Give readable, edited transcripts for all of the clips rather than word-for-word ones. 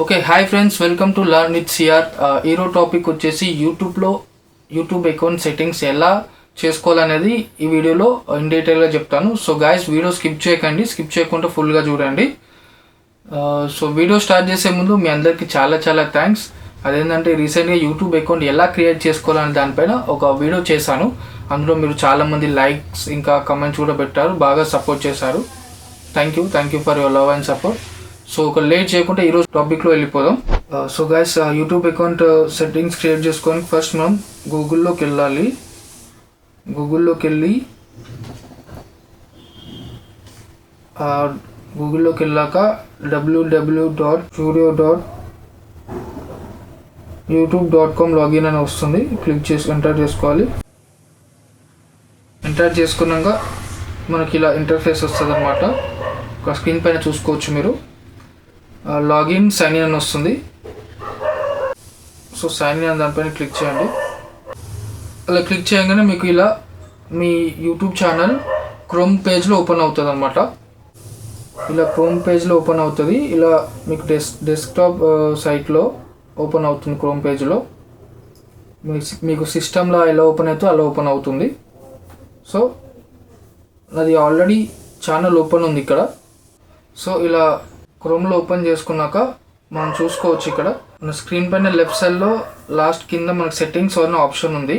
Okay, hi friends, welcome to learn with CR. ఈరో topic వచ్చేసి YouTube account settings ఎలా చేసుకోవాలనేది ఈ వీడియోలో ఇన్ డీటెయిల్గా చెప్తాను. సో గాయస్, వీడియో స్కిప్ చేయకండి, స్కిప్ చేయకుండా ఫుల్గా చూడండి. సో వీడియో స్టార్ట్ చేసే ముందు మీ అందరికీ చాలా చాలా థ్యాంక్స్. అదేంటంటే రీసెంట్గా యూట్యూబ్ అకౌంట్ ఎలా క్రియేట్ చేసుకోవాలనే దానిపైన ఒక వీడియో చేశాను. అందులో మీరు చాలామంది లైక్స్ ఇంకా కమెంట్స్ కూడా పెట్టారు, బాగా సపోర్ట్ చేశారు. Thank you for your love and support. So ఒక లేట్ చేయకుండా ఈరోజు టాపిక్లో వెళ్ళిపోదాం. So guys, YouTube account settings create చేసుకోవడానికి ఫస్ట్ మనం గూగుల్లోకి వెళ్ళాలి. గూగుల్లోకి వెళ్ళాక www.studio.youtube.com లాగిన్ అని వస్తుంది. క్లిక్ చేసి ఎంటర్ చేసుకోవాలి. ఎంటర్ చేసుకున్నాక మనకి ఇలా ఇంటర్ఫేస్ వస్తుంది అనమాట. ఒక స్క్రీన్ పైన చూసుకోవచ్చు మీరు. లాగిన్ సైన్ ఇన్ అని వస్తుంది. సో సైన్ ఇన్ అని దానిపైన క్లిక్ చేయండి. అలా క్లిక్ చేయగానే మీకు ఇలా మీ యూట్యూబ్ ఛానల్ క్రోమ్ పేజ్లో ఓపెన్ అవుతుంది అనమాట. ఇలా క్రోమ్ పేజ్లో ఓపెన్ అవుతుంది. ఇలా మీకు డెస్క్టాప్ సైట్లో ఓపెన్ అవుతుంది. క్రోమ్ పేజ్లో మీకు సిస్టంలో ఎలా ఓపెన్ అవుతుందో అలా ఓపెన్ అవుతుంది. సో అది ఆల్రెడీ ఛానల్ ఓపెన్ ఉంది ఇక్కడ. సో ఇలా క్రోమ్లో ఓపెన్ చేసుకున్నాక మనం చూసుకోవచ్చు, ఇక్కడ మన స్క్రీన్ పైన లెఫ్ట్ సైడ్లో లాస్ట్ కింద మనకు సెట్టింగ్స్ అన్న ఆప్షన్ ఉంది.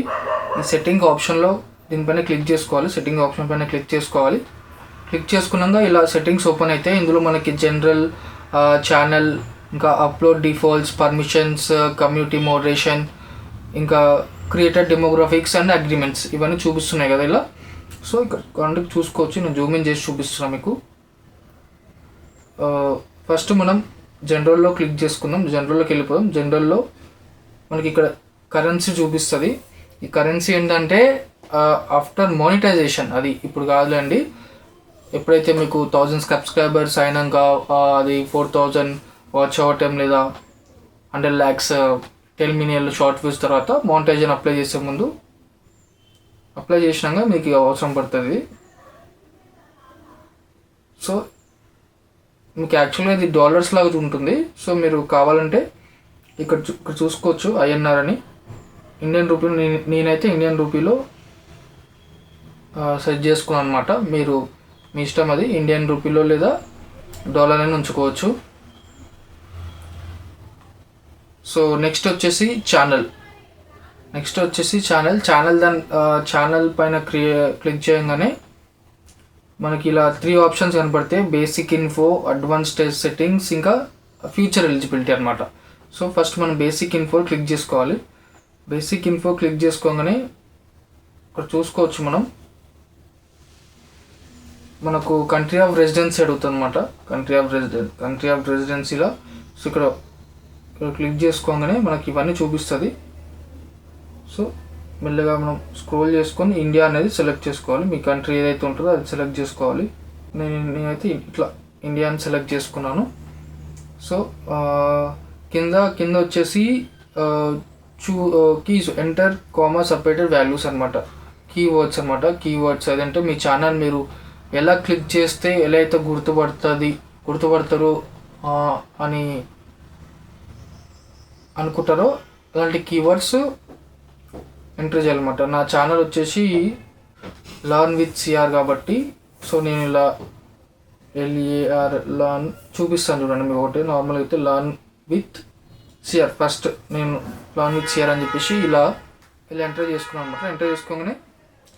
ఈ సెట్టింగ్ ఆప్షన్లో దీనిపైన క్లిక్ చేసుకోవాలి. సెట్టింగ్ ఆప్షన్ పైన క్లిక్ చేసుకోవాలి. క్లిక్ చేసుకున్నాక ఇలా సెట్టింగ్స్ ఓపెన్ అయితే ఇందులో మనకి జనరల్, ఛానల్, ఇంకా upload defaults, permissions, community moderation, ఇంకా క్రియేటర్ డెమోగ్రాఫిక్స్ అండ్ అగ్రిమెంట్స్ ఇవన్నీ చూపిస్తున్నాయి కదా ఇలా. సో ఇక్కడ కాంటాక్ట్ చూసుకోవచ్చు. నేను జూమ్ ఇన్ చేసి చూపిస్తున్నాను మీకు. ఫస్ట్ మనం జనరల్లో క్లిక్ చేసుకుందాం. జనరల్లోకి వెళ్ళిపోదాం. జనరల్లో మనకి ఇక్కడ కరెన్సీ చూపిస్తుంది. ఈ కరెన్సీ ఏంటంటే ఆఫ్టర్ మోనిటైజేషన్, అది ఇప్పుడు కాదులేండి. ఎప్పుడైతే మీకు 1000 సబ్స్క్రైబర్స్ అయినాక అది 4000 వాచ్ అవర్ టైం లేదా 100 lakhs 10 million షార్ట్ వ్యూస్ తర్వాత మోనిటైజేషన్ అప్లై చేసే ముందు అప్లై చేసినాక మీకు అవసరం పడుతుంది. సో మీకు యాక్చువల్గా ఇది డాలర్స్ లాగా ఉంటుంది. సో మీరు కావాలంటే ఇక్కడ చూసుకోవచ్చు ఐఎన్ఆర్ అని, ఇండియన్ రూపీ. నేనైతే ఇండియన్ రూపీలో సెట్ చేసుకున్నాను అనమాట. మీరు మీ ఇష్టం, అది ఇండియన్ రూపీలో లేదా డాలర్ అని ఉంచుకోవచ్చు. సో నెక్స్ట్ వచ్చేసి ఛానల్ ఛానల్ పైన క్లిక్ చేయగానే మనకి ఇలా 3 ఆప్షన్స్ కనపడతాయి: బేసిక్ ఇన్ఫో, అడ్వాన్స్డ్ సెట్టింగ్స్, ఇంకా ఫ్యూచర్ ఎలిజిబిలిటీ అనమాట. సో ఫస్ట్ మనం బేసిక్ ఇన్ఫో క్లిక్ చేసుకోవాలి. బేసిక్ ఇన్ఫో క్లిక్ చేసుకోగానే ఇక్కడ చూసుకోవచ్చు మనకు కంట్రీ ఆఫ్ రెసిడెన్సీ అడుగుతుంది అనమాట. కంట్రీ ఆఫ్ రెసిడెన్సీలో. సో ఇక్కడ క్లిక్ చేసుకోగానే మనకి ఇవన్నీ చూపిస్తుంది. సో మెల్లగా మనం స్క్రోల్ చేసుకొని ఇండియా అనేది సెలెక్ట్ చేసుకోవాలి. మీ కంట్రీ ఏదైతే ఉంటుందో అది సెలెక్ట్ చేసుకోవాలి. నేనైతే ఇట్లా ఇండియాని సెలెక్ట్ చేసుకున్నాను. సో కింద వచ్చేసి keys enter comma separated values అనమాట, కీవర్డ్స్ అనమాట. కీవర్డ్స్ అదంటే మీ ఛానల్ మీరు ఎలా క్లిక్ చేస్తే ఎలా అయితే గుర్తుపడతారో అని అనుకుంటారో అలాంటి కీవర్డ్స్ ఎంటర్ చేయాలన్నమాట. నా ఛానల్ వచ్చేసి లర్న్ విత్ సిఆర్ కాబట్టి సో నేను ఇలా లర్న్ చూపిస్తాను చూడండి. మీకు ఒకటి నార్మల్గా అయితే లర్న్ విత్ సిఆర్, ఫస్ట్ నేను లర్న్ విత్ సిఆర్ అని చెప్పేసి ఇలా ఎంటర్ చేసుకున్నాను అనమాట. ఎంటర్ చేసుకోగానే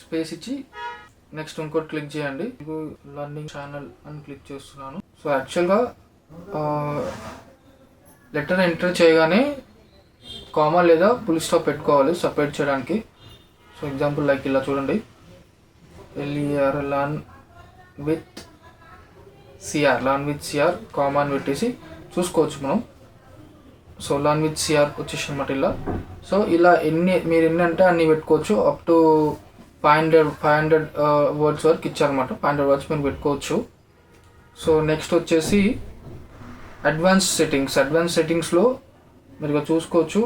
స్పేస్ ఇచ్చి నెక్స్ట్ ఇంకోటి క్లిక్ చేయండి. లర్నింగ్ ఛానల్ అని క్లిక్ చేస్తున్నాను. సో యాక్చువల్గా లెటర్ ఎంటర్ చేయగానే కామా లేదా ఫుల్ స్టాప్ పెట్టుకోవాలి సపరేట్ చేయడానికి. సో ఎగ్జాంపుల్ లైక్ ఇలా చూడండి, లర్న్ విత్ సిఆర్ కామా అని పెట్టేసి చూసుకోవచ్చు మనం. సో లర్న్ విత్ సిఆర్ వచ్చేసి అనమాట ఇలా. సో ఇలా మీరు ఎన్ని అంటే అన్ని పెట్టుకోవచ్చు. అప్ టు 500 వర్డ్స్ వరకు ఇచ్చారనమాట. 500 వర్డ్స్ మీరు పెట్టుకోవచ్చు. సో నెక్స్ట్ వచ్చేసి అడ్వాన్స్ సెట్టింగ్స్లో మీరు చూసుకోవచ్చు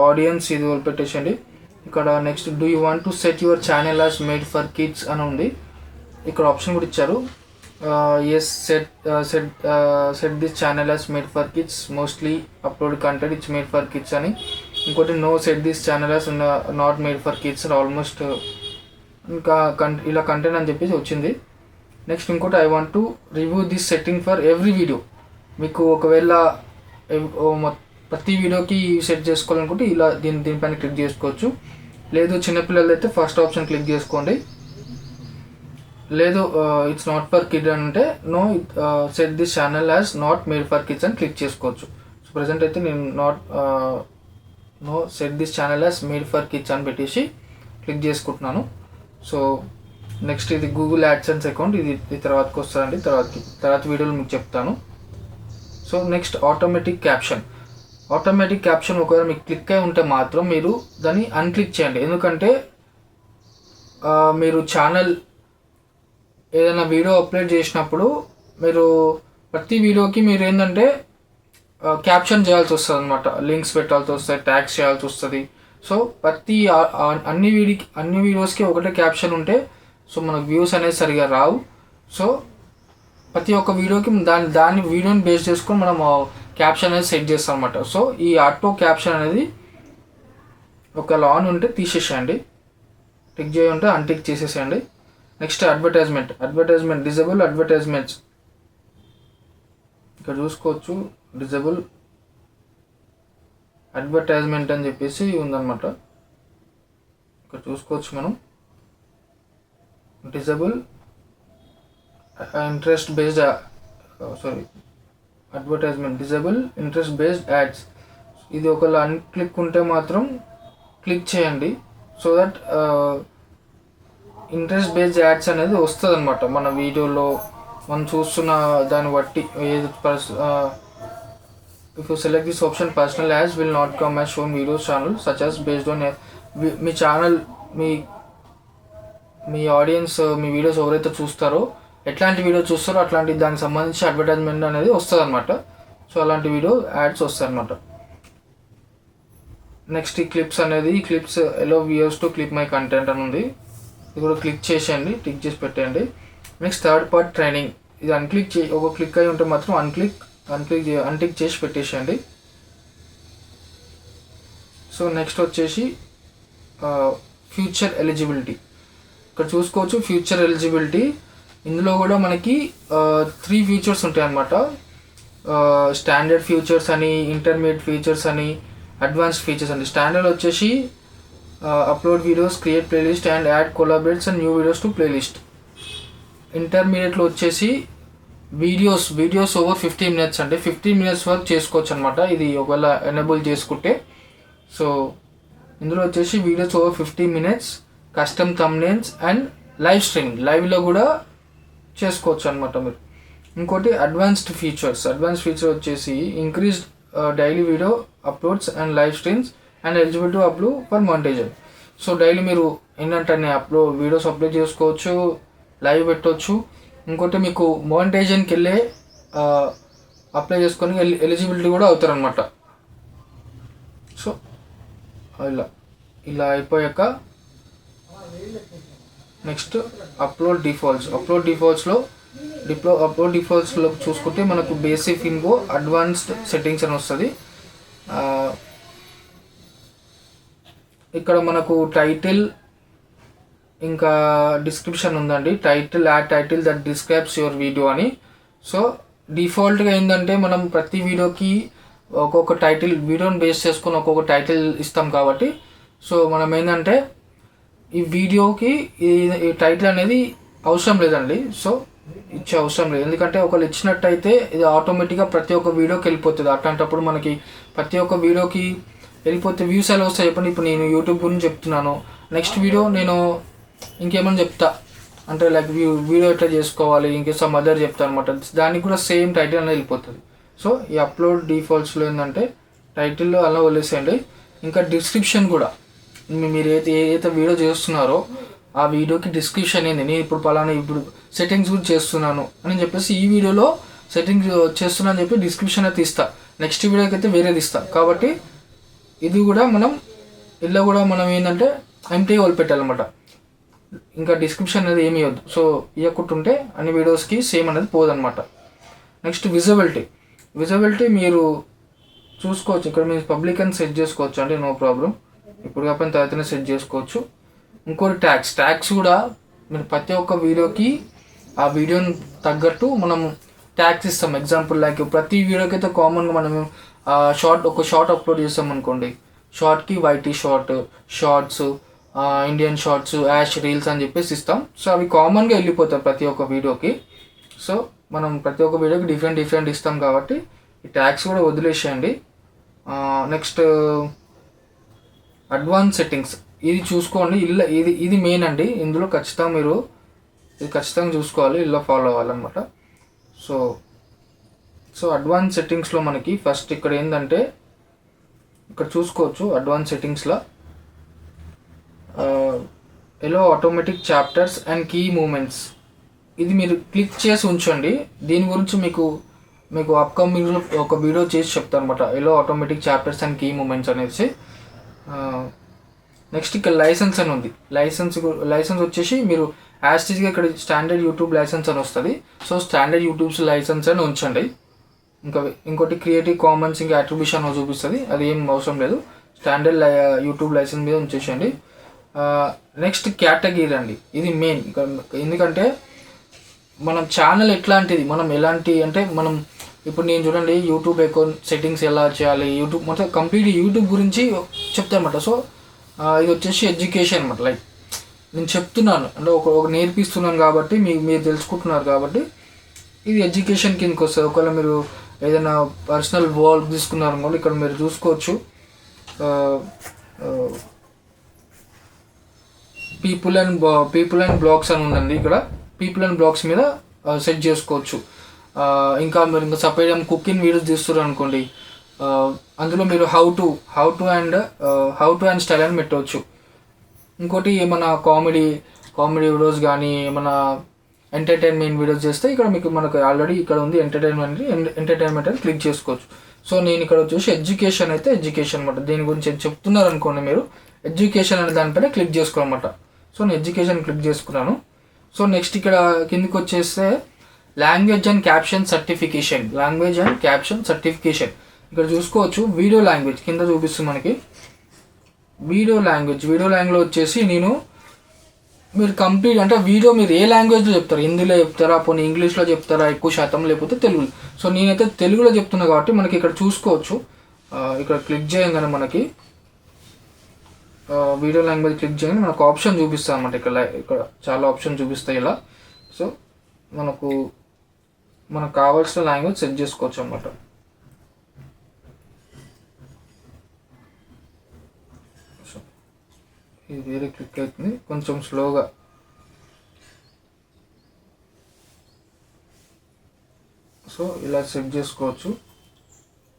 ఆడియన్స్ ఇది పెట్టేసండి. ఇక్కడ next do you want to set your channel as made for kids అని ఉంది. ఇక్కడ ఆప్షన్ కూడా ఇచ్చారు. yes, set this channel as made for kids, mostly upload content it's made for kids అని. ఇంకోటి no set this channel as not made for kids almost ఇంకా ఇలా content అని చెప్పేసి వచ్చింది. నెక్స్ట్ ఇంకోటి I want to review this setting for every video. మీకు ఒకవేళ ప్రతి వీడియోకి సెట్ చేసుకోవాలనుకుంటే ఇలా దీనిపైన క్లిక్ చేసుకోవచ్చు. లేదు చిన్నపిల్లలు అయితే ఫస్ట్ ఆప్షన్ క్లిక్ చేసుకోండి. లేదు ఇట్స్ నాట్ ఫర్ కిడ్ అంటే no set this channel as not made for kids అని క్లిక్ చేసుకోవచ్చు. సో ప్రజెంట్ అయితే నేను no set this channel as made for kids అని పెట్టేసి క్లిక్ చేసుకుంటున్నాను. సో నెక్స్ట్ ఇది గూగుల్ యాడ్సెన్స్ అకౌంట్, ఇది తర్వాతకి వస్తుందండి, తర్వాత వీడియోలో మీకు చెప్తాను. So next automatic caption. Automatic caption ఒకవేళ మీకు క్లిక్ అయి ఉంటే మాత్రం మీరు దాన్ని అన్క్లిక్ చేయండి. ఎందుకంటే మీరు ఛానల్ ఏదైనా వీడియో అప్లోడ్ చేసినప్పుడు మీరు ప్రతి వీడియోకి మీరు ఏంటంటే క్యాప్షన్ చేయాల్సి వస్తుంది అనమాట. లింక్స్ పెట్టాల్సి వస్తుంది, ట్యాగ్స్ చేయాల్సి వస్తుంది. సో ప్రతి అన్ని వీడియోస్కి ఒకటే క్యాప్షన్ ఉంటే సో మనకు వ్యూస్ అనేది సరిగా రావు. సో ప్రతి ఒక్క వీడియోకి దాని వీడియోని బేస్ చేసుకొని మనం క్యాప్షన్ అనేది సెట్ చేస్తాం అనమాట. సో ఈ ఆటో క్యాప్షన్ అనేది ఒకవేళ ఆన్ ఉంటే తీసేసేయండి, టిక్ చేయ ఉంటే అన్టిక్ చేసేసేయండి. Next advertisement disable advertisements. ఇక్కడ చూసుకోవచ్చు డిజేబుల్ అడ్వర్టైజ్మెంట్ అని చెప్పేసి ఉందన్నమాట. ఇక్కడ చూసుకోవచ్చు మనం disable interest based advertisement, disable interest based ads. ఇది ఒకవేళ అన్క్లిక్ ఉంటే మాత్రం క్లిక్ చేయండి. So that interest based ads అనేది వస్తుంది అనమాట మన వీడియోలో మనం చూస్తున్న దాన్ని బట్టి. If you select this option personal ads will not come as shown videos channel such as based on me channel, me audience me videos ఎవరైతే చూస్తారో ఎట్లాంటి వీడియో చూస్తారో అట్లాంటి దానికి సంబంధించి అడ్వర్టైజ్మెంట్ అనేది వస్తుంది అనమాట. సో అలాంటి వీడియో యాడ్స్ వస్తాయి అనమాట. నెక్స్ట్ ఈ క్లిప్స్ అనేది, ఈ clips allow viewers to clip my content అని ఉంది. ఇది కూడా క్లిక్ చేసేయండి, టిక్ చేసి పెట్టండి. Next third part training. ఇది ఒక క్లిక్ అయి ఉంటే మాత్రం అన్టిక్ చేసి పెట్టేసేయండి. సో నెక్స్ట్ వచ్చేసి ఫ్యూచర్ ఎలిజిబిలిటీ. ఇక్కడ చూసుకోవచ్చు ఫ్యూచర్ ఎలిజిబిలిటీ. ఇందులో కూడా మనకి 3 ఫీచర్స్ ఉంటాయి అన్నమాట. స్టాండర్డ్ ఫీచర్స్ అని, ఇంటర్మీడియట్ ఫీచర్స్ అని, అడ్వాన్స్డ్ ఫీచర్స్ అని. స్టాండర్డ్ వచ్చేసి upload videos, create playlist and add కొలాబరేట్స్ and new videos to playlist. ఇంటర్మీడియట్లో వచ్చేసి వీడియోస్ ఓవర్ 15 minutes అంటే 15 minutes వరకు చేసుకోవచ్చు అనమాట. ఇది ఒకవేళ ఎనేబుల్ చేసుకుంటే. సో ఇందులో వచ్చేసి videos over 15 minutes, custom thumbnails and లైవ్లో కూడా చేసుకోవచ్చు అనమాట మీరు. ఇంకోటి అడ్వాన్స్డ్ ఫీచర్ వచ్చేసి increased daily video uploads and live streams and eligible to upload for monetization. So daily మీరు ఏంటంటే వీడియోస్ అప్లోడ్ చేసుకోవచ్చు, లైవ్ పెట్టవచ్చు. ఇంకోటి మీకు మానిటైజేషన్కి వెళ్ళే అప్లై చేసుకొని ఎలిజిబిలిటీ కూడా అవుతారు అనమాట. సో ఇలా అయిపోయాక నెక్స్ట్ అప్లోడ్ డిఫాల్ట్స్లో చూసుకుంటే మనకు బేసిక్ ఇన్ఫో, అడ్వాన్స్డ్ సెట్టింగ్స్ అని వస్తుంది. ఇక్కడ మనకు టైటిల్ ఇంకా డిస్క్రిప్షన్ ఉందండి. Add title that describes your video అని. సో డిఫాల్ట్గా ఏంటంటే మనం ప్రతి వీడియోకి ఒక్కొక్క టైటిల్, వీడియోని బేస్ చేసుకొని ఒక్కొక్క టైటిల్ ఇస్తాం కాబట్టి సో మనం ఏంటంటే ఈ వీడియోకి ఈ టైటిల్ అనేది అవసరం లేదండి. సో ఇచ్చే అవసరం లేదు, ఎందుకంటే ఒకళ్ళు ఇచ్చినట్టయితే ఇది ఆటోమేటిక్గా ప్రతి ఒక్క వీడియోకి వెళ్ళిపోతుంది. అట్లాంటప్పుడు మనకి ప్రతి ఒక్క వీడియోకి వెళ్ళిపోతే వ్యూస్ ఎలా వస్తాయి చెప్పండి. ఇప్పుడు నేను యూట్యూబ్ గురించి చెప్తున్నాను, నెక్స్ట్ వీడియో నేను ఇంకేమైనా చెప్తా అంటే లైక్ వీడియో ఎట్లా చేసుకోవాలి ఇంకే సమ్ అదర్ చెప్తాను అనమాట. దానికి కూడా సేమ్ టైటిల్ అనేది వెళ్ళిపోతుంది. సో ఈ అప్లోడ్ డిఫాల్ట్స్లో ఏంటంటే టైటిల్ అలా వదిలేసేయండి. ఇంకా డిస్క్రిప్షన్ కూడా మీరు ఏదైతే వీడియో చేస్తున్నారో ఆ వీడియోకి డిస్క్రిప్షన్ ఏంది, నేను ఇప్పుడు సెట్టింగ్స్ కూడా చేస్తున్నాను అని చెప్పేసి ఈ వీడియోలో సెట్టింగ్స్ చేస్తున్నా అని చెప్పి డిస్క్రిప్షన్ అయితే ఇస్తా, నెక్స్ట్ వీడియోకి అయితే వేరేది ఇస్తా. కాబట్టి ఇది కూడా మనం ఇలా కూడా మనం ఏంటంటే ఎంటీ వదిలిపెట్టాలన్నమాట. ఇంకా డిస్క్రిప్షన్ అనేది ఏమి ఇవ్వద్దు. సో ఇవ్వకుంటుంటే అన్ని వీడియోస్కి సేమ్ అనేది పోదన్నమాట. నెక్స్ట్ విజిబిలిటీ మీరు చూసుకోవచ్చు. ఇక్కడ మీరు పబ్లిక్ అని సెట్ చేసుకోవచ్చు అండి, నో ప్రాబ్లం. ఇప్పుడు కాకపోయిన తర్వాతనే సెట్ చేసుకోవచ్చు. ఇంకోటి ట్యాగ్స్ కూడా మీరు ప్రతి ఒక్క వీడియోకి ఆ వీడియోని తగ్గట్టు మనం ట్యాగ్స్ ఇస్తాం. ఎగ్జాంపుల్ లైక్ ప్రతి వీడియోకి అయితే కామన్గా మనం ఒక షార్ట్ అప్లోడ్ చేస్తాం అనుకోండి, షార్ట్కి YT shorts, Indian shorts, hash reels అని చెప్పేసి ఇస్తాం. సో అవి కామన్గా వెళ్ళిపోతాయి ప్రతి ఒక్క వీడియోకి. సో మనం ప్రతి ఒక్క వీడియోకి డిఫరెంట్ ఇస్తాం కాబట్టి ఈ ట్యాగ్స్ కూడా వదిలేసేయండి. నెక్స్ట్ అడ్వాన్స్ సెట్టింగ్స్, ఇది చూసుకోండి. ఇది మెయిన్ అండి. ఇందులో ఖచ్చితంగా మీరు ఇది ఖచ్చితంగా చూసుకోవాలి, ఇలా ఫాలో అవ్వాలన్నమాట. సో అడ్వాన్స్ సెట్టింగ్స్లో మనకి ఫస్ట్ ఇక్కడ ఏంటంటే ఇక్కడ చూసుకోవచ్చు. అడ్వాన్స్ సెట్టింగ్స్లో allow automatic chapters and key moments, ఇది మీరు క్లిక్ చేసి ఉంచండి. దీని గురించి మీకు అప్కమింగ్లో ఒక వీడియో చేసి చెప్తాను అనమాట, allow automatic chapters and key moments అనేసి. నెక్స్ట్ ఇక్కడ లైసెన్స్ అని ఉంది. లైసెన్స్ వచ్చేసి మీరు యాస్టీజ్గా ఇక్కడ స్టాండర్డ్ యూట్యూబ్ లైసెన్స్ అని వస్తుంది. సో స్టాండర్డ్ యూట్యూబ్స్ లైసెన్స్ అని ఉంచండి. ఇంకోటి క్రియేటివ్ కామన్స్ ఇంకా అట్రిబ్యూషన్ చూపిస్తుంది, అది ఏం అవసరం లేదు. స్టాండర్డ్ యూట్యూబ్ లైసెన్స్ మీద ఉంచేసండి. నెక్స్ట్ కేటగిరీ అండి, ఇది మెయిన్. ఎందుకంటే మనం ఛానల్ ఎట్లాంటిది, మనం ఎలాంటి అంటే మనం ఇప్పుడు నేను చూడండి యూట్యూబ్ అకౌంట్ సెట్టింగ్స్ ఎలా చేయాలి, యూట్యూబ్ మొత్తం కంప్లీట్ యూట్యూబ్ గురించి చెప్తాను అనమాట. సో ఇది వచ్చేసి ఎడ్యుకేషన్ అనమాట. లైక్ నేను చెప్తున్నాను అంటే ఒక నేర్పిస్తున్నాను కాబట్టి మీరు తెలుసుకుంటున్నారు కాబట్టి ఇది ఎడ్యుకేషన్ కిందకి వస్తుంది. ఒకవేళ మీరు ఏదైనా పర్సనల్ వర్క్ తీసుకున్నారు అనుకోండి, ఇక్కడ మీరు చూసుకోవచ్చు. పీపుల్ అండ్ బ్లాగ్స్ అని ఉందండి. ఇక్కడ పీపుల్ అండ్ బ్లాగ్స్ మీద సెట్ చేసుకోవచ్చు. ఇంకా మీరు ఇంకా సపరేట్ కుకింగ్ వీడియోస్ తీస్తున్నారు అనుకోండి, అందులో మీరు హౌ టు అండ్ స్టైల్ అని పెట్టవచ్చు. ఇంకోటి ఏమైనా కామెడీ వీడియోస్ కానీ ఏమైనా ఎంటర్టైన్మెంట్ వీడియోస్ చేస్తే ఇక్కడ మనకు ఆల్రెడీ ఇక్కడ ఉంది ఎంటర్టైన్మెంట్ అని క్లిక్ చేసుకోవచ్చు. సో నేను ఇక్కడ వచ్చేసి ఎడ్యుకేషన్ అనమాట. దీని గురించి చెప్తున్నారు అనుకోండి, మీరు ఎడ్యుకేషన్ అనే దానిపైన క్లిక్ చేసుకోవాలన్నమాట. సో నేను ఎడ్యుకేషన్ క్లిక్ చేసుకున్నాను. సో నెక్స్ట్ ఇక్కడ కిందకి వచ్చేస్తే లాంగ్వేజ్ అండ్ క్యాప్షన్ సర్టిఫికేషన్. ఇక్కడ చూసుకోవచ్చు. వీడియో లాంగ్వేజ్ కింద చూపిస్తుంది మనకి. వీడియో లాంగ్వేజ్ వచ్చేసి మీరు కంప్లీట్ అంటే వీడియో మీరు ఏ లాంగ్వేజ్లో చెప్తారు, హిందీలో చెప్తారా, పోనీ ఇంగ్లీష్లో చెప్తారా ఎక్కువ శాతం, లేకపోతే తెలుగులో. సో నేనైతే తెలుగులో చెప్తున్నా కాబట్టి మనకి ఇక్కడ చూసుకోవచ్చు. ఇక్కడ క్లిక్ చేయగానే మనకి వీడియో లాంగ్వేజ్ క్లిక్ చేయగానే మనకు ఆప్షన్ చూపిస్తాయి అన్నమాట. ఇక్కడ చాలా ఆప్షన్ చూపిస్తాయి ఇలా. సో మనకు కావాల్సిన లాంగ్వేజ్ సెట్ చేసుకోవచ్చు అన్నమాట. ఇది వేరే క్లిక్ అవుతుంది కొంచెం స్లోగా. సో ఇలా సెట్ చేసుకోవచ్చు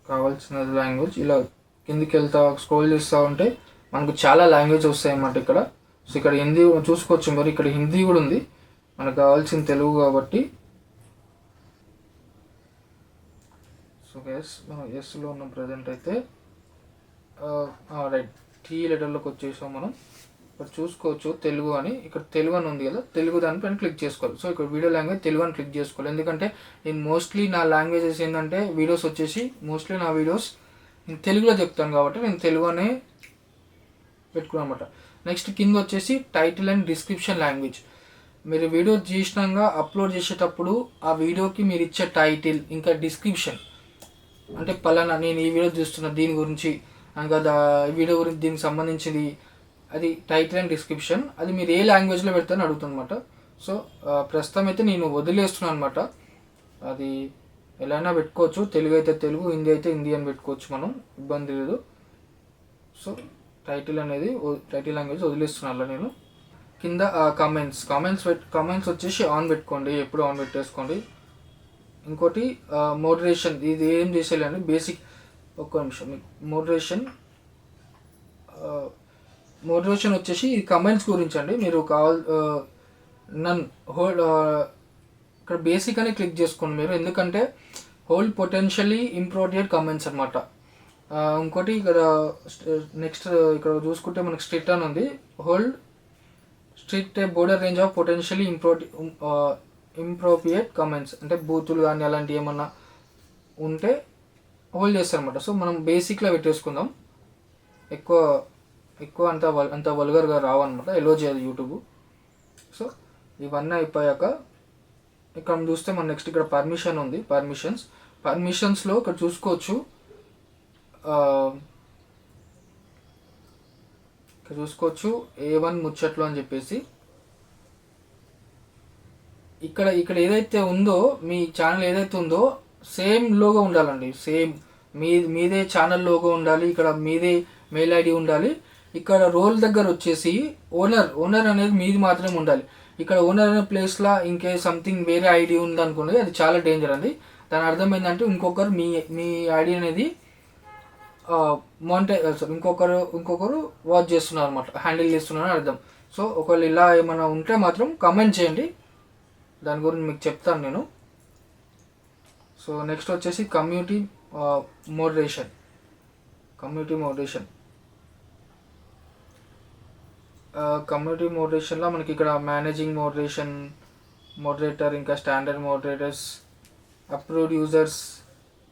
కావాల్సిన లాంగ్వేజ్. ఇలా కిందికి స్క్రోల్ చేస్తూ ఉంటే మనకు చాలా లాంగ్వేజ్ వస్తాయి అన్నమాట ఇక్కడ. సో ఇక్కడ హిందీ చూసుకోవచ్చు. మరి ఇక్కడ హిందీ కూడా ఉంది, మనకు కావాల్సిన తెలుగు కాబట్టి. సో మనం ఎస్లో ఉన్న ప్రజెంట్ అయితే రైట్ టీ లెటర్లోకి వచ్చేసాం మనం. ఇక్కడ చూసుకోవచ్చు తెలుగు అని, ఇక్కడ తెలుగు అని ఉంది కదా, తెలుగు దానిపైన క్లిక్ చేసుకోవాలి. సో ఇక్కడ వీడియో లాంగ్వేజ్ తెలుగు అని క్లిక్ చేసుకోవాలి. ఎందుకంటే నేను మోస్ట్లీ నా లాంగ్వేజెస్ ఏంటంటే వీడియోస్ వచ్చేసి మోస్ట్లీ నా వీడియోస్ నేను తెలుగులో చెప్తాను కాబట్టి నేను తెలుగు అనే పెట్టుకున్నాను అనమాట. నెక్స్ట్ కింద వచ్చేసి టైటిల్ అండ్ డిస్క్రిప్షన్ లాంగ్వేజ్. మీరు వీడియో చేసినాక అప్లోడ్ చేసేటప్పుడు ఆ వీడియోకి మీరు ఇచ్చే టైటిల్ ఇంకా డిస్క్రిప్షన్, అంటే పలానా నేను ఈ వీడియో చూస్తున్నా దీని గురించి, ఇంకా ఈ వీడియో గురించి దీనికి సంబంధించింది, అది టైటిల్ అండ్ డిస్క్రిప్షన్. అది మీరు ఏ లాంగ్వేజ్లో పెడతారని అడుగుతుందన్నమాట. సో ప్రస్తుతం అయితే నేను వదిలేస్తున్నాను అనమాట. అది ఎలా అయినా పెట్టుకోవచ్చు, తెలుగు అయితే తెలుగు, హిందీ అయితే హిందీ అని పెట్టుకోవచ్చు, మనం ఇబ్బంది లేదు. సో టైటిల్ లాంగ్వేజ్ వదిలేస్తున్నాను నేను. కింద కమెంట్స్ వచ్చేసి ఆన్ పెట్టుకోండి, ఎప్పుడు ఆన్ పెట్టేసుకోండి. ఇంకోటి మోడరేషన్, ఇది ఏం చేసేయాలండి బేసిక్. ఒక్క నిమిషం, మోడరేషన్ వచ్చేసి ఇది కమెంట్స్ గురించి అండి. మీరు ఇక్కడ బేసిక్ అని క్లిక్ చేసుకోండి మీరు, ఎందుకంటే హోల్డ్ పొటెన్షియల్లీ ఇంప్రోప్రియేట్ కమెంట్స్ అనమాట. ఇంకోటి ఇక్కడ నెక్స్ట్ ఇక్కడ చూసుకుంటే మనకి స్ట్రిక్ట్ అని ఉంది, hold strict a broader range of potentially inappropriate comments, అంటే బూతులు కానీ అలాంటివి ఏమన్నా ఉంటే హోల్డ్ చేస్తారనమాట. సో మనం బేసిక్లో పెట్టేసుకుందాం, ఎక్కువ ఎక్కువ అంత వల్గర్గా రావన్నమాట, ఎలో చేయదు యూట్యూబ్. సో ఇవన్నీ అయిపోయాక ఇక్కడ చూస్తే మన నెక్స్ట్ ఇక్కడ పర్మిషన్ ఉంది, పర్మిషన్స్లో ఇక్కడ చూసుకోవచ్చు, A1 ముచ్చట్లు అని చెప్పేసి ఇక్కడ ఏదైతే ఉందో మీ ఛానల్ ఏదైతే ఉందో సేమ్ లోగో ఉండాలండి, సేమ్ మీదే ఛానల్ లోగో ఉండాలి, ఇక్కడ మీదే మెయిల్ ఐడి ఉండాలి. ఇక్కడ రోల్ దగ్గర వచ్చేసి ఓనర్ అనేది మీది మాత్రమే ఉండాలి. ఇక్కడ ఓనర్ అనే ప్లేస్లో ఇంకే సంథింగ్ వేరే ఐడి ఉందనుకోండి, అది చాలా డేంజర్ అండి. దాని అర్థం ఏంటంటే ఇంకొకరు మీ ఐడి అనేది ఇంకొకరు వాచ్ చేస్తున్నారు అనమాట, హ్యాండిల్ చేస్తున్నారు అని అర్థం. సో ఒకవేళ ఇలా ఏమైనా ఉంటే మాత్రం కమెంట్ చేయండి, దాని గురించి మీకు చెప్తాను నేను. సో నెక్స్ట్ వచ్చేసి కమ్యూనిటీ మోడరేషన్లో మనకి ఇక్కడ మేనేజింగ్ మోడరేటర్, ఇంకా standard moderators, approved users,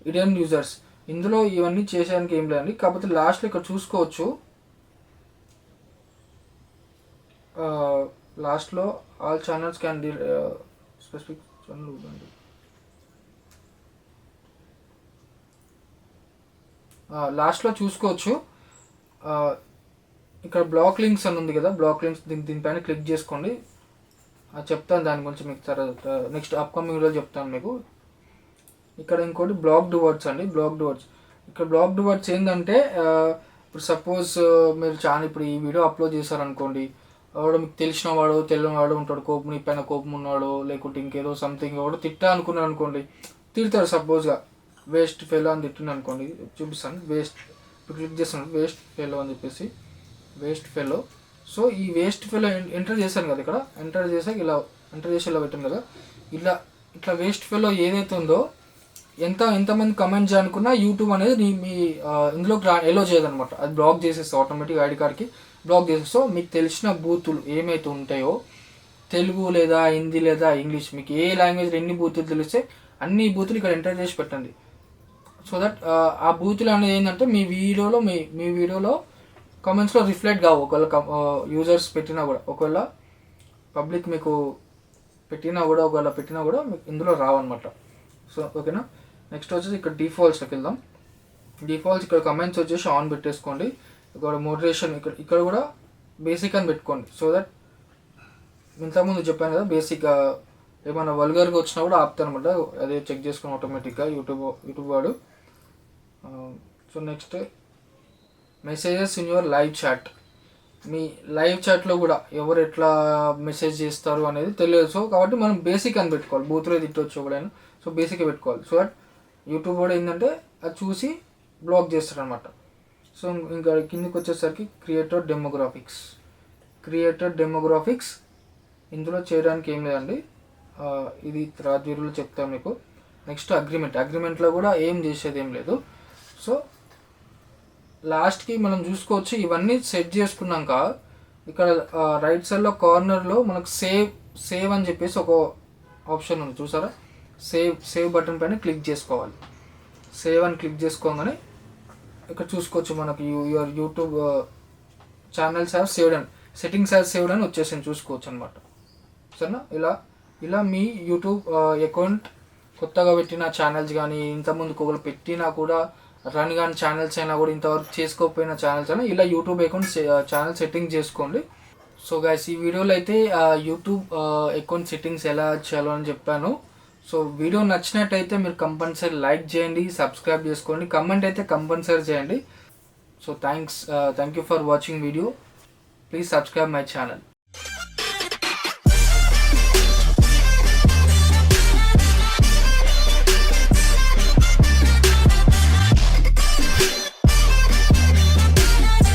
hidden users, ఇందులో ఇవన్నీ చేసేదానికి ఏం లేదండి. కాకపోతే లాస్ట్లో ఇక్కడ చూసుకోవచ్చు, లాస్ట్లో all channels can specific channel ఉందండి. లాస్ట్లో చూసుకోవచ్చు, ఇక్కడ బ్లాక్ లింక్స్ అని ఉంది కదా, బ్లాక్ లింక్స్ దీనిపైన క్లిక్ చేసుకోండి. చెప్తాను దాని గురించి మీకు తర్వాత నెక్స్ట్ అప్కమింగ్ వీడియోలో చెప్తాను మీకు. ఇక్కడ ఇంకోటి బ్లాక్డ్ వర్డ్స్ అండి, ఇక్కడ బ్లాక్డ్ వర్డ్స్ ఏంటంటే ఇప్పుడు సపోజ్ మీరు ఇప్పుడు ఈ వీడియో అప్లోడ్ చేశారనుకోండి, ఎవడో మీకు తెలిసిన వాడు తెలియని వాడు ఉంటాడు, నీ పైన కోపం ఉన్నాడు, లేకుంటే ఇంకేదో సంథింగ్ ఎవడో తిట్టా అనుకున్నాడు అనుకోండి, తిడతాడు. సపోజ్గా వేస్ట్ ఫెలో అని తిట్టింది అనుకోండి, చూపిస్తాను. ఇప్పుడు క్లిక్ చేస్తాను వేస్ట్ ఫెలో అని చెప్పేసి, వేస్ట్ ఫెలో. సో ఈ వేస్ట్ ఫెలో ఎంటర్ చేశాను కదా, ఇక్కడ ఎంటర్ చేసాక ఇలా పెట్టాను కదా, ఇట్లా వేస్ట్ ఫెలో ఏదైతే ఉందో ఎంతమంది కమెంట్ చేయాలనుకున్నా యూట్యూబ్ అనేది మీ ఇందులోకి ఎలో చేయదనమాట, అది బ్లాక్ చేసేస్తా ఆటోమేటిక్, ఐడి కార్డ్కి బ్లాక్ చేసేస్తా. మీకు తెలిసిన బూతులు ఏమైతే ఉంటాయో, తెలుగు లేదా హిందీ లేదా ఇంగ్లీష్, మీకు ఏ లాంగ్వేజ్ ఎన్ని బూతులు తెలిస్తే అన్ని బూతులు ఇక్కడ ఎంటర్ చేసి పెట్టండి. సో దట్ ఆ బూతులు అనేది ఏంటంటే మీ వీడియోలో కామెంట్స్లో రిఫ్లెక్ట్ కావు. ఒకవేళ యూజర్స్ పెట్టినా కూడా, ఒకవేళ పబ్లిక్ మీకు పెట్టినా కూడా మీకు ఇందులో రావన్నమాట. సో ఓకేనా. నెక్స్ట్ వచ్చేసి ఇక్కడ డిఫాల్ట్స్లోకి వెళ్దాం. డిఫాల్ట్స్ ఇక్కడ కమెంట్స్ వచ్చేసి ఆన్ పెట్టేసుకోండి. ఇక్కడ మోడరేషన్ ఇక్కడ కూడా బేసిక్ అని పెట్టుకోండి. సో దట్ ఇంతకుముందు చెప్పాను కదా, బేసిక్ ఏమైనా వల్గర్గా వచ్చినా కూడా ఆపుతారనమాట, అదే చెక్ చేసుకుని ఆటోమేటిక్గా యూట్యూబ్ వాడు. So next messages in your live chat. మీ లైవ్ చాట్లో కూడా ఎవరు ఎట్లా మెసేజ్ చేస్తారు అనేది తెలియదు. సో కాబట్టి మనం బేసిక్ అని పెట్టుకోవాలి, బూత్లో తిట్టవచ్చు ఎవడైనా. సో బేసిక్గా పెట్టుకోవాలి. సో దట్ యూట్యూబ్ కూడా ఏంటంటే అది చూసి బ్లాక్ చేస్తారనమాట. సో ఇంకా కిందికి వచ్చేసరికి క్రియేటర్ డెమోగ్రాఫిక్స్ ఇందులో చేయడానికి ఏం లేదండి, ఇది తర్వాత వీడియోలో చెప్తాను మీకు. నెక్స్ట్ అగ్రిమెంట్లో కూడా ఏం చేసేది ఏం లేదు. సో లాస్ట్కి మనం చూసుకోవచ్చు, ఇవన్నీ సెట్ చేసుకున్నాక ఇక్కడ రైట్ సైడ్లో కార్నర్లో మనకు సేవ్ అని చెప్పేసి ఒక ఆప్షన్ ఉంది చూసారా, సేవ్ బటన్ పైన క్లిక్ చేసుకోవాలి. సేవ్ అని క్లిక్ చేసుకోగానే ఇక్కడ చూసుకోవచ్చు మనకి your YouTube channels have saved అని, సెట్టింగ్స్ హ్యావ్ సేవ్డ్ అని వచ్చేసింది చూసుకోవచ్చు అనమాట. సరేనా. ఇలా మీ యూట్యూబ్ అకౌంట్ కొత్తగా పెట్టిన ఛానల్స్ కానీ, ఇంతకుముందు ఒకరు పెట్టినా కూడా రన్ కానీ ఛానల్స్ అయినా కూడా, ఇంతవరకు చేసుకోకపోయిన ఛానల్స్ అయినా ఇలా యూట్యూబ్ అకౌంట్ ఛానల్ సెట్టింగ్ చేసుకోండి. సో గైస్, ఈ వీడియోలో అయితే యూట్యూబ్ అకౌంట్ సెట్టింగ్స్ ఎలా చేయాలో అని చెప్పాను. సో వీడియో నచ్చినట్టయితే మీరు కంపల్సరీ లైక్ చేయండి, సబ్స్క్రైబ్ చేసుకోండి, కమెంట్ అయితే కంపల్సరీ చేయండి. So thank you for watching video. Please subscribe my channel.